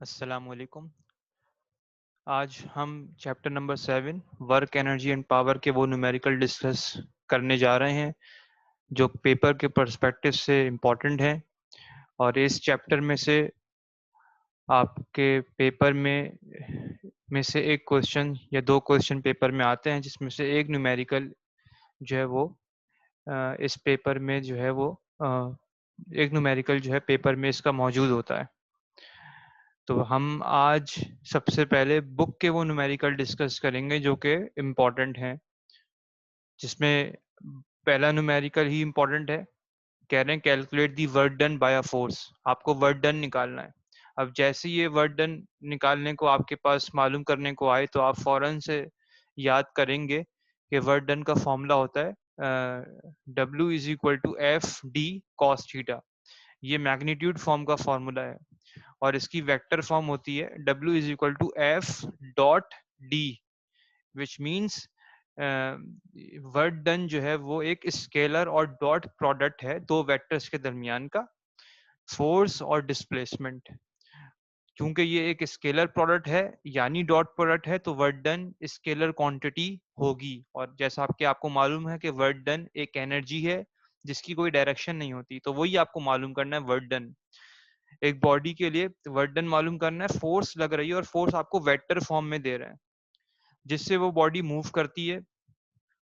अस्सलामुअलैकुम। आज हम chapter number 7 work energy and power के वो न्यूमेरिकल डिस्कस करने जा रहे हैं जो पेपर के पर्सपेक्टिव से इम्पोर्टेंट है। और इस चैप्टर में से आपके पेपर में से एक क्वेश्चन या दो क्वेश्चन पेपर में आते हैं, जिसमें से एक न्यूमेरिकल जो है वो इस पेपर में जो है वो एक न्यूमेरिकल जो है पेपर में इसका मौजूद होता है। तो हम आज सबसे पहले बुक के वो न्यूमेरिकल डिस्कस करेंगे जो कि इम्पोर्टेंट हैं, जिसमें पहला न्यूमेरिकल ही इम्पोर्टेंट है। कह रहे हैं calculate the work done by a force. आपको वर्क डन निकालना है। अब जैसे ये वर्क डन निकालने को आपके पास मालूम करने को आए तो आप फौरन से याद करेंगे कि वर्क डन का फॉर्मूला होता है W is equal to F D cos theta. ये मैग्नीट्यूड फॉर्म का फॉर्मूला है और इसकी वेक्टर फॉर्म होती है W is equal to F dot D, which means work done जो है वो एक स्केलर और डॉट प्रोडक्ट है दो वेक्टर्स के दरमियान का, फोर्स और डिस्प्लेसमेंट। क्योंकि ये एक स्केलर प्रोडक्ट है यानी डॉट प्रोडक्ट है तो वर्क डन स्केलर क्वांटिटी होगी। और जैसा आपको मालूम है कि वर्क डन एक एनर्जी है जिसकी कोई डायरेक्शन नहीं होती, तो वही आपको मालूम करना है वर्क डन। एक बॉडी के लिए वर्क डन मालूम करना है, फोर्स लग रही है और फोर्स आपको वेक्टर फॉर्म में दे रहा है जिससे वो बॉडी मूव करती है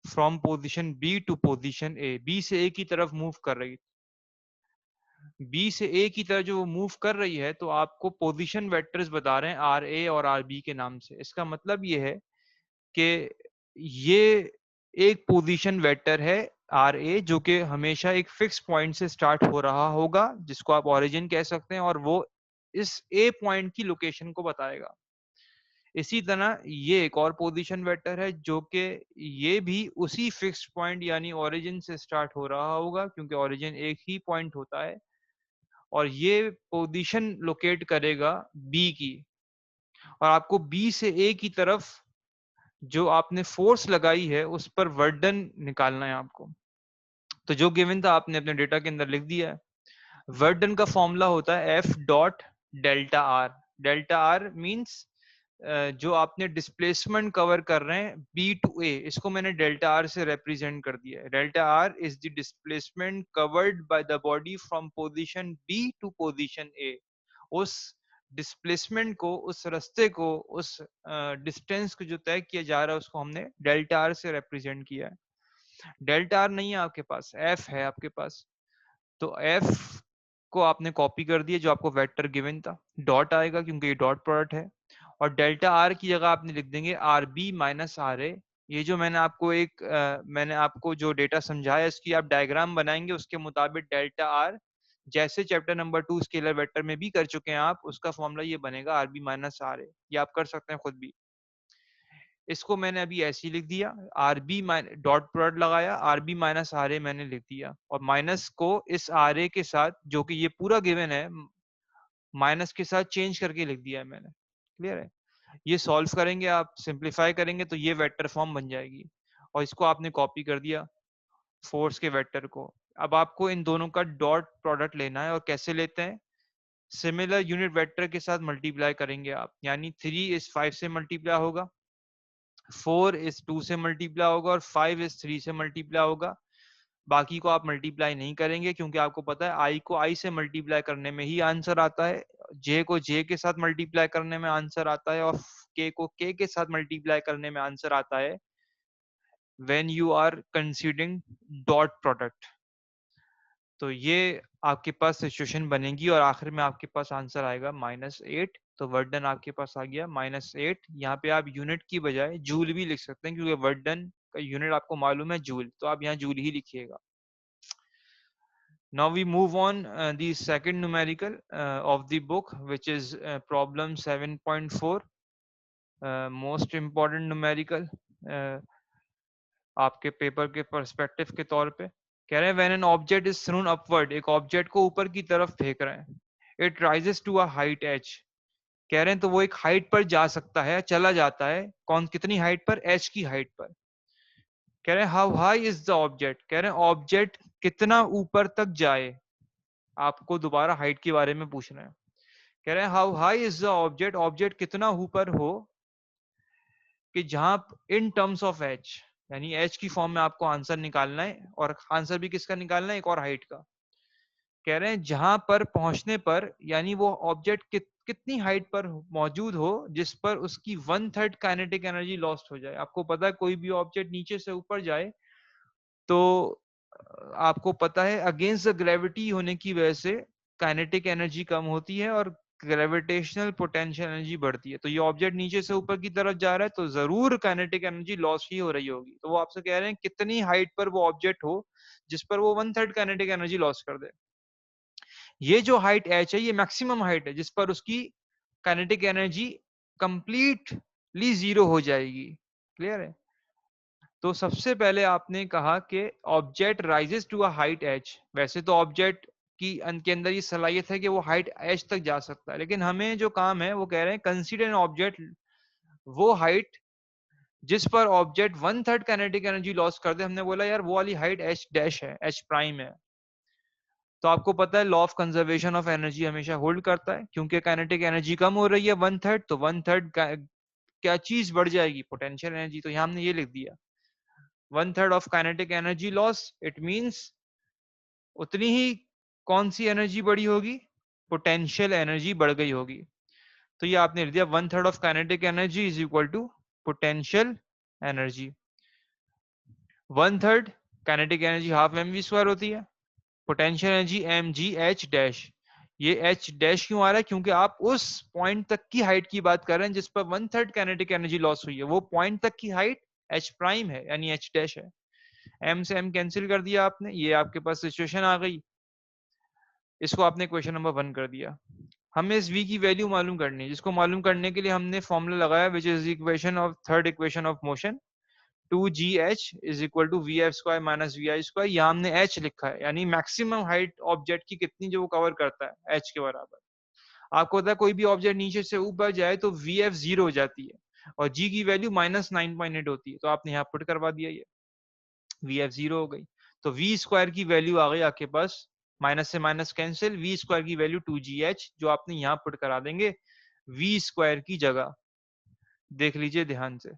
from position B to position A. B से ए की तरफ मूव कर रही, बी से ए की तरफ जो वो मूव कर रही है, तो आपको पोजीशन वेक्टर्स बता रहे हैं आर ए और आर बी के नाम से। इसका मतलब ये है कि ये एक पोजीशन वेक्टर है आर ए जो कि हमेशा एक फिक्स पॉइंट से स्टार्ट हो रहा होगा, जिसको आप ओरिजिन कह सकते हैं, और वो इस ए पॉइंट की लोकेशन को बताएगा। इसी तरह ये एक और पोजीशन वेक्टर है जो कि ये भी उसी फिक्स्ड पॉइंट यानी ओरिजिन से स्टार्ट हो रहा होगा, क्योंकि ओरिजिन एक ही पॉइंट होता है, और ये पोजीशन लोकेट करेगा बी की। और आपको बी से ए की तरफ जो आपने फोर्स लगाई है उस पर वर्क डन निकालना है आपको। तो जो गिवन था आपने अपने डेटा के अंदर लिख दिया है। वर्क डन का फॉर्मूला होता है F dot delta R. Delta R means जो आपने डिस्प्लेसमेंट कवर कर रहे हैं बी टू ए, इसको मैंने डेल्टा आर से रिप्रेजेंट कर दिया है। Delta R is the displacement covered by the body from position B to position A. उस डिस्प्लेसमेंट को, उस रास्ते को, उस डिस्टेंस को जो तय किया जा रहा है उसको हमने डेल्टा आर से रिप्रेजेंट किया है। डेल्टा आर नहीं है आपके पास, एफ है आपके पास। तो एफ को आपने कॉपी कर दिया जो आपको वेक्टर गिवन था, डॉट आएगा क्योंकि ये डॉट प्रोडक्ट है, और डेल्टा आर की जगह आपने लिख देंगे R B minus R A. ये जो मैंने आपको जो डेटा समझाया इसकी आप डायग्राम बनाएंगे उसके मुताबिक डेल्टा आर, जैसे चैप्टर नंबर 2 स्केलर वेक्टर में भी कर चुके हैं आप, उसका फॉर्मूला ये बनेगा R B minus R A. ये आप कर सकते हैं खुद भी। इसको मैंने अभी ऐसे ही लिख दिया, आर बी डॉट प्रोडक्ट लगाया, R B minus R A मैंने लिख दिया, और माइनस को इस आर ए के साथ जो कि ये पूरा गिवन है माइनस के साथ चेंज करके लिख दिया है मैंने। क्लियर है? ये सॉल्व करेंगे आप, सिंप्लीफाई करेंगे तो ये वेक्टर फॉर्म बन जाएगी, और इसको आपने कॉपी कर दिया फोर्स के वेक्टर को। अब आपको इन दोनों का डॉट प्रोडक्ट लेना है, और कैसे लेते हैं, सिमिलर यूनिट वेक्टर के साथ मल्टीप्लाई करेंगे आप, यानी 3 इस 5 से मल्टीप्लाई होगा, 4 इस 2 से मल्टीप्लाई होगा, और 5 इस 3 से मल्टीप्लाई होगा। बाकी को आप मल्टीप्लाई नहीं करेंगे क्योंकि आपको पता है आई को आई से मल्टीप्लाई करने में ही आंसर आता है, जे को जे के साथ मल्टीप्लाई करने में आंसर आता है, और के को के के साथ मल्टीप्लाई करने में आंसर आता है when you are considering dot product. तो ये आपके पास सिचुएशन बनेगी और आखिर में आपके पास आंसर आएगा -8। तो वर्क डन आपके पास आ गया -8। यहाँ पे आप यूनिट की बजाय जूल भी लिख सकते हैं क्योंकि वर्क डन का यूनिट आपको मालूम है जूल, तो आप यहाँ जूल ही लिखिएगा। Now we move on the second numerical of the book, which is problem 7.4, most important numerical आपके पेपर के पर्सपेक्टिव के तौर पे। कह रहे हैं when an object is thrown upward, एक ऑब्जेक्ट को ऊपर की तरफ फेंक रहे हैं, it rises to a height h। कह रहे हैं तो वो एक हाइट पर जा सकता है, चला जाता है, कौन कितनी हाइट पर, h की हाइट पर। कह रहे हैं how high is the object, कह रहे हैं ऑब्जेक्ट कितना ऊपर तक जाए। आपको दोबारा हाइट के बारे में पूछना है। कह रहे हैं how high is the object, object कितना ऊपर हो कि जहां इन टर्म्स ऑफ एच, यानी एच की फॉर्म में आपको आंसर निकालना है, और आंसर भी किसका निकालना है, एक और हाइट का। कह रहे हैं जहां पर पहुंचने पर, यानी वो ऑब्जेक्ट कितनी हाइट पर मौजूद हो जिस पर उसकी 1/3 काइनेटिक एनर्जी लॉस्ट हो जाए। आपको पता है कोई भी ऑब्जेक्ट नीचे से ऊपर जाए तो आपको पता है अगेंस्ट द ग्रेविटी होने की वजह से काइनेटिक एनर्जी कम होती है और ग्रेविटेशनल पोटेंशियल एनर्जी बढ़ती है। तो ये ऑब्जेक्ट नीचे से ऊपर की तरफ जा रहा है तो जरूर काइनेटिक एनर्जी लॉस ही हो रही होगी। तो वो आपसे कह रहे हैं कितनी हाइट पर वो ऑब्जेक्ट हो जिस पर वो 1/3 काइनेटिक एनर्जी लॉस कर दे। ये जो हाइट एच है ये मैक्सिमम हाइट है जिस पर उसकी काइनेटिक एनर्जी कंप्लीटली जीरो हो जाएगी। क्लियर है? तो सबसे पहले आपने कहा कि object rises to a height H. वैसे तो ऑब्जेक्ट की के अंदर ये सलाहियत है कि वो हाइट एच तक जा सकता है, लेकिन हमें जो काम है वो कह रहे हैं कंसीडर एन ऑब्जेक्ट, वो हाइट जिस पर ऑब्जेक्ट 1/3 काइनेटिक एनर्जी लॉस कर दे। हमने बोला यार वो वाली हाइट एच डैश है, एच प्राइम है। तो आपको पता है law of conservation of energy हमेशा होल्ड करता है, क्योंकि काइनेटिक एनर्जी कम हो रही है 1/3, तो 1/3 क्या चीज बढ़ जाएगी, पोटेंशियल एनर्जी। तो यहाँ हमने ये लिख दिया 1/3 of kinetic energy loss, it means उतनी ही कौन सी एनर्जी बढ़ी होगी, पोटेंशियल एनर्जी बढ़ गई होगी। तो ये आपने लिख दिया 1/3 of kinetic energy is equal to potential energy. 1/3 kinetic energy half M V square होती है, potential energy M G H dash. ये एच डैश क्यों आ रहा है, क्योंकि आप उस पॉइंट तक की हाइट की बात कर रहे हैं जिस पर 1/3 काइनेटिक एनर्जी लॉस हुई है। वो पॉइंट तक की हाइट एच प्राइम है, यानी एच डैश है। एम से एम कैंसिल कर दिया आपने, ये आपके पास सिचुएशन आ गई। इसको आपने क्वेश्चन नंबर 1 कर दिया। हमें इस v की वैल्यू मालूम करनी है, जिसको मालूम करने के लिए हमने फॉर्मूला लगाया which is equation of third equation of motion, 2gh is equal to V F square minus V I square. यहाँ हमने h लिखा है, यानी मैक्सिमम हाइट ऑब्जेक्ट की कितनी जो वो कवर करता है h के बराबर। आपको पता है कोई भी ऑब्जेक्ट नीचे से ऊपर जाए तो वी एफ जीरो हो जाती है और g की वैल्यू -9.8 होती है। तो आपने यहाँ पुट करवा दिया, ये वी एफ जीरो हो गई। तो वी स्क्वायर की वैल्यू आ गई आपके पास, माइनस से माइनस कैंसिल, वी स्क्वायर की वैल्यू 2gh, जो आपने यहाँ पुट करा देंगे वी स्क्वायर की जगह। देख लीजिए ध्यान से,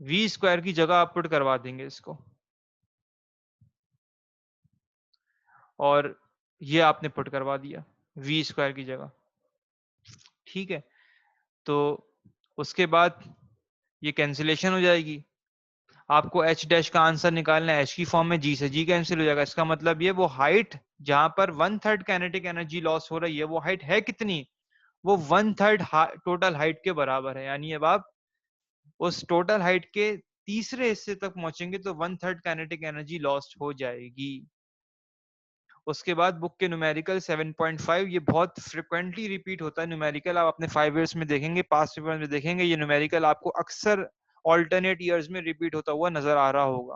वी स्क्वायर की जगह आप पुट करवा देंगे इसको, और ये आपने पुट करवा दिया वी स्क्वायर की जगह। ठीक है, तो उसके बाद ये कैंसिलेशन हो जाएगी। आपको एच डैश का आंसर निकालना है, एच की फॉर्म में जी से जी कैंसिल हो जाएगा। इसका मतलब ये वो हाइट जहां पर 1/3 काइनेटिक एनर्जी लॉस हो रही है वो हाइट है कितनी, वो 1/3 टोटल हाइट के बराबर है। यानी अब आप उस टोटल हाइट के तीसरे हिस्से तक पहुंचेंगे तो 1/3 काइनेटिक एनर्जी लॉस्ट हो जाएगी। उसके बाद बुक के न्यूमेरिकल 7.5, ये बहुत फ्रिक्वेंटली रिपीट होता है न्यूमेरिकल। आप अपने 5 ईयर्स में देखेंगे, पास्ट पेपर में देखेंगे, ये न्यूमेरिकल आपको अक्सर ऑल्टरनेट ईयर्स में रिपीट होता हुआ नजर आ रहा होगा।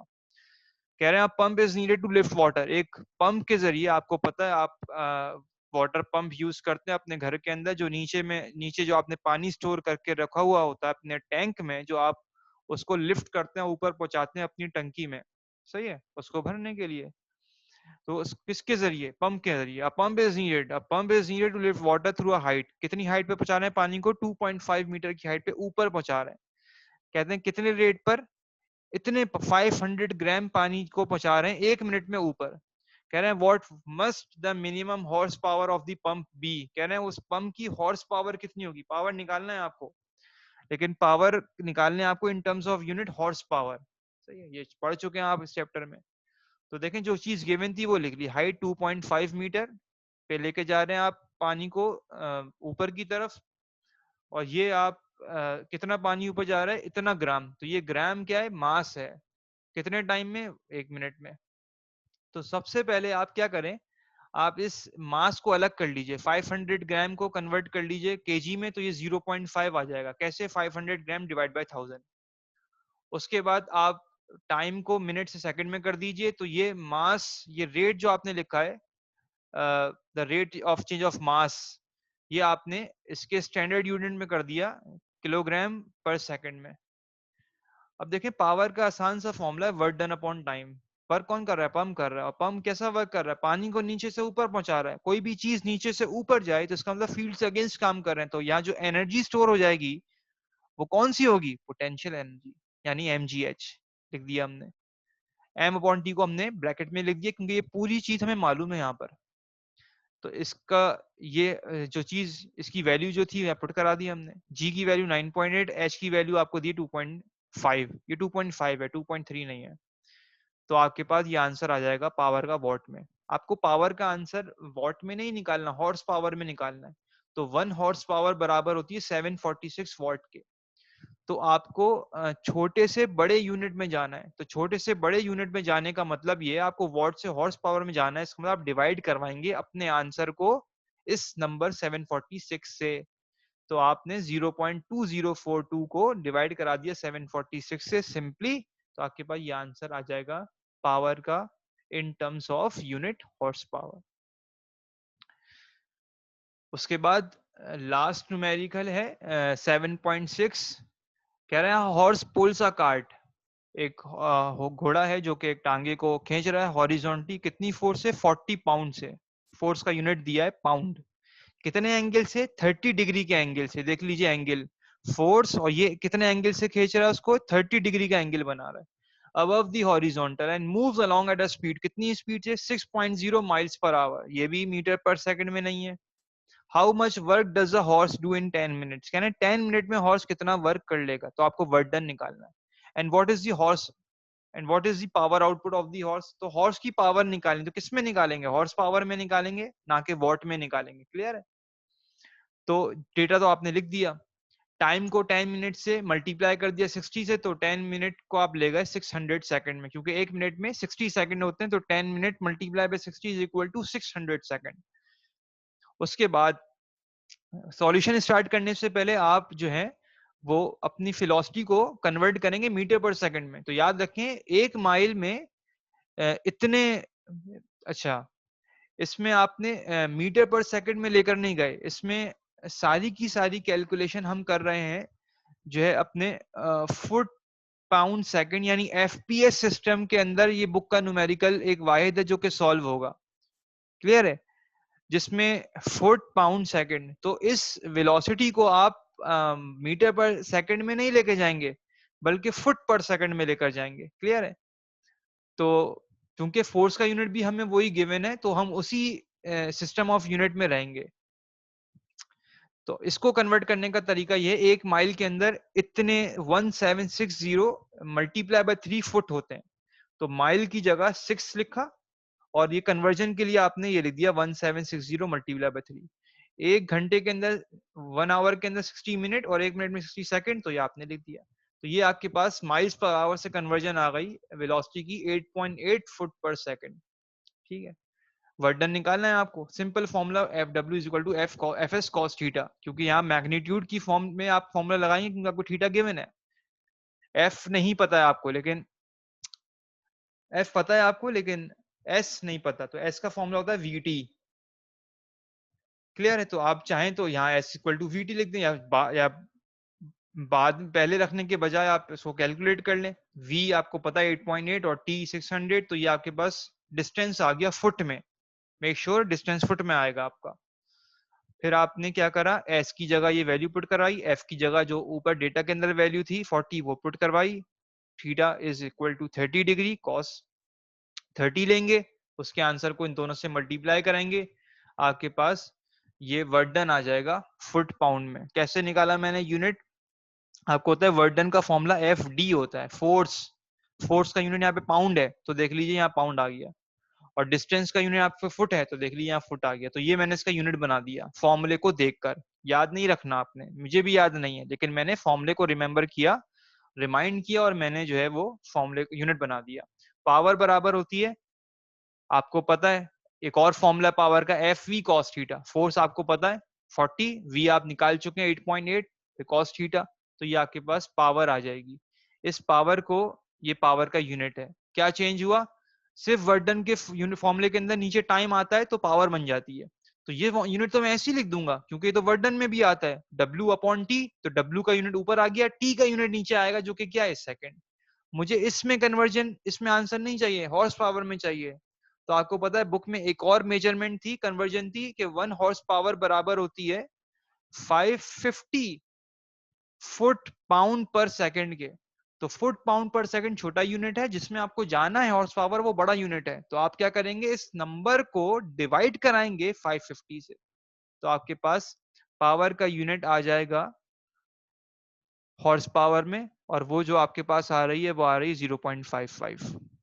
कह रहे हैं pump is needed to lift water. एक पंप के जरिए, आपको पता है आप वाटर पंप यूज करते हैं अपने घर के अंदर, जो नीचे जो आपने पानी स्टोर करके रखा हुआ होता है अपने टैंक में, जो आप उसको लिफ्ट करते हैं ऊपर पहुंचाते हैं अपनी टंकी में, सही है, उसको भरने के लिए। तो किसके जरिए, पंप के जरिए। A pump is needed, a pump is needed to lift water through a height. कितनी हाइट पे पहुंचा रहे हैं पानी को, 2.5 मीटर की हाइट पे ऊपर पहुंचा रहे हैं। कहते हैं कितने रेट पर, इतने 500 ग्राम पानी को पहुंचा रहे हैं 1 मिनट में ऊपर। कह रहे हैं what must the minimum horse power of the pump be. कह रहे हैं उस पंप की हॉर्स पावर कितनी होगी, पावर निकालना है आपको, लेकिन पावर निकालने आपको in terms of unit horse power. सही है, ये पढ़ चुके हैं आप इस चैप्टर में। तो देखें जो चीज गिवन थी वो लिख ली, हाइट 2.5 मीटर पे लेके जा रहे हैं आप पानी को ऊपर की तरफ, और ये आप कितना पानी ऊपर जा रहा है, इतना ग्राम। तो ये ग्राम क्या है, मास है। कितने टाइम में, 1 मिनट में। तो सबसे पहले आप क्या करें, आप इस मास को अलग कर लीजिए, 500 ग्राम को कन्वर्ट कर लीजिए केजी में, तो ये 0.5 आ जाएगा। कैसे, 500 ग्राम डिवाइड बाय 1000। उसके बाद आप टाइम को मिनट से सेकंड में कर दीजिए, तो ये मास, ये रेट जो आपने लिखा है, the rate of change of mass, ये आपने इसके स्टैंडर्ड यूनिट में कर दिया, किलोग्राम पर सेकंड में। अब देखें पावर का आसान सा फॉर्मूला है work done upon time. Work कौन कर रहा है? पंप कर रहा है। और पंप कैसा वर्क कर रहा है? पानी को नीचे से ऊपर पहुंचा रहा है। कोई भी चीज नीचे से ऊपर जाए तो इसका मतलब फील्ड से अगेंस्ट काम कर रहे हैं। तो यहाँ जो एनर्जी स्टोर हो जाएगी वो कौन सी होगी? पोटेंशियल एनर्जी, यानी mgh लिख दिया हमने। m अपॉन t को हमने ब्रैकेट में लिख दिया क्योंकि ये पूरी चीज हमें मालूम है यहाँ पर। तो इसका ये जो चीज इसकी वैल्यू जो थी पुट करा दी हमने। g की वैल्यू 9.8, h की वैल्यू आपको दी 2.5। ये 2.5 है, 2.3 नहीं है। तो आपके पास ये आंसर आ जाएगा पावर का वॉट में। आपको पावर का आंसर वॉट में नहीं निकालना, हॉर्स पावर में निकालना है। तो 1 हॉर्स पावर बराबर होती है 746 वॉट के। तो आपको छोटे से बड़े यूनिट में जाना है। तो छोटे से बड़े यूनिट में जाने का मतलब ये है, आपको वॉट से हॉर्स पावर में जाना है। इसका मतलब आप डिवाइड करवाएंगे अपने आंसर को इस नंबर 746 से। तो आपने 0.2042 को डिवाइड करा दिया 746 से सिंपली। तो आपके पास ये आंसर आ जाएगा पावर का in terms of unit horse power. उसके बाद लास्ट न्यूमेरिकल है 7.6। कह रहे हैं हॉर्स पुल्स अ कार्ट। एक घोड़ा है जो कि एक टांगे को खींच रहा है हॉरिजॉन्टली। कितनी फोर्स से? 40 पाउंड से। फोर्स का यूनिट दिया है पाउंड। कितने एंगल से? 30 डिग्री के एंगल से। देख लीजिए एंगल, फोर्स, और ये कितने एंगल से खींच रहा है उसको? 30 डिग्री का एंगल बना रहा है above the horizontal and moves along at a speed. कितनी स्पीड से? 6.0 माइल्स पर आवर। ये भी मीटर पर सेकंड में नहीं है। How much work does a horse do in 10 minutes. कहना 10 मिनट में हॉर्स कितना वर्क कर लेगा। तो आपको वर्क डन निकालना है। And what is the horse and what is the power output of the horse. तो हॉर्स की पावर निकालेंगे तो किस में निकालेंगे? हॉर्स पावर में निकालेंगे, ना कि वॉट में निकालेंगे। क्लियर है? तो डेटा तो आपने लिख दिया। टाइम को 10 मिनट से मल्टीप्लाई कर दिया 60 से। तो 10 मिनट को आप ले गए 600 सेकंड में, क्योंकि एक मिनट में 60 सेकंड होते हैं। तो 10 minute multiply by 60 is equal to 600 second. उसके बाद सॉल्यूशन स्टार्ट करने से पहले आप जो है वो अपनी फिलोसिटी को कन्वर्ट करेंगे मीटर पर सेकंड में। तो याद रखें 1 माइल में इतने, अच्छा, इसमें आपने मीटर पर सेकंड में लेकर नहीं गए। इसमें सारी की सारी कैलकुलेशन हम कर रहे हैं जो है अपने फुट पाउंड सेकंड यानी एफपीएस सिस्टम के अंदर। ये बुक का न्यूमेरिकल एक वाहिद है जो कि सॉल्व होगा। क्लियर है? जिसमें फुट पाउंड सेकंड। तो इस वेलोसिटी को आप मीटर पर सेकंड में नहीं लेके जाएंगे बल्कि फुट पर सेकंड में लेकर जाएंगे। क्लियर है? तो क्योंकि फोर्स का यूनिट भी हमें वही गिवन है तो हम उसी सिस्टम ऑफ यूनिट में रहेंगे। तो इसको कन्वर्ट करने का तरीका ये, 1 माइल के अंदर इतने 1760 मल्टीप्लाई बाय 3 फुट होते हैं। तो माइल की जगह 6 लिखा और ये कन्वर्जन के लिए आपने ये लिख दिया 1760 मल्टीप्लाई बाय 3। 1 घंटे के अंदर 1 आवर के अंदर 60 मिनट और 1 मिनट में 60 सेकंड। तो ये आपने लिख दिया। तो ये आपके पास माइल्स पर आवर से कन्वर्जन आ गई वेलोसिटी की 8.8 फुट पर सेकंड। ठीक है? वर्क डन निकालना है आपको। Simple formula F W is equal to F S cos theta, क्योंकि यहाँ मैग्नीट्यूड की फॉर्म में आप फॉर्मूला लगाएंगे क्योंकि आपको थीटा गिवन है। एफ नहीं पता है आपको लेकिन एफ पता है आपको लेकिन एस नहीं पता। तो एस का फॉर्मूला होता है वीटी। क्लियर है? तो आप चाहें तो यहाँ एस इक्वल टू वीटी लिख दें या बाद में पहले रखने के बजाय आप इसको कैलकुलेट कर लें। v आपको पता है 8.8 और t 600। तो ये आपके पास डिस्टेंस आ गया फुट में। मेक श्योर डिस्टेंस फुट में आएगा आपका। फिर आपने क्या करा, s की जगह ये वैल्यू पुट करवाई, f की जगह जो ऊपर डेटा के अंदर वैल्यू थी 40 वो पुट करवाई। Theta is equal to 30 degree cos 30 लेंगे। उसके आंसर को इन दोनों से मल्टीप्लाई करेंगे। आपके पास ये वर्क डन आ जाएगा फुट पाउंड में। कैसे निकाला मैंने यूनिट? आपको होता है वर्क डन का फॉर्मूला एफ डी होता है, फोर्स। फोर्स का यूनिट यहाँ पे पाउंड है तो देख लीजिए यहाँ पाउंड आ गया। और डिस्टेंस का यूनिट आपके फुट है तो देख लीजिए यहाँ फुट आ गया। तो ये मैंने इसका यूनिट बना दिया फॉर्मूले को देखकर। याद नहीं रखना आपने, मुझे भी याद नहीं है लेकिन मैंने फॉर्मूले को रिमेंबर किया, रिमाइंड किया और मैंने जो है वो फॉर्मूले यूनिट बना दिया। पावर बराबर होती है, आपको पता है एक और फॉर्मूला पावर का, F V cos theta. Force आपको पता है 40, वी आप निकाल चुके हैं 8.8 कॉस थीटा। तो ये आपके पास पावर आ जाएगी। इस पावर को, ये पावर का यूनिट है। क्या चेंज हुआ? सिर्फ वर्क डन के फॉर्मूले के अंदर नीचे टाइम आता है तो पावर बन जाती है। तो ये यूनिट तो मैं ऐसे ही लिख दूंगा क्योंकि ये तो वर्क डन में भी आता है W अपॉन टी। तो W का यूनिट ऊपर आ गया, T का यूनिट नीचे आएगा जो कि क्या है? सेकंड। मुझे इसमें कन्वर्जन, इसमें आंसर नहीं चाहिए, हॉर्स पावर में चाहिए। तो आपको पता है बुक में एक और मेजरमेंट थी, कन्वर्जन थी, कि 1 हॉर्स पावर बराबर होती है 550 फुट पाउंड पर सेकंड के। तो फुट पाउंड पर सेकंड छोटा यूनिट है, जिसमें आपको जाना है हॉर्स पावर वो बड़ा यूनिट है। तो आप क्या करेंगे, इस नंबर को डिवाइड कराएंगे 550 से, तो आपके पास पावर का यूनिट आ जाएगा हॉर्स पावर में, और वो जो आपके पास आ रही है वो आ रही है 0.55।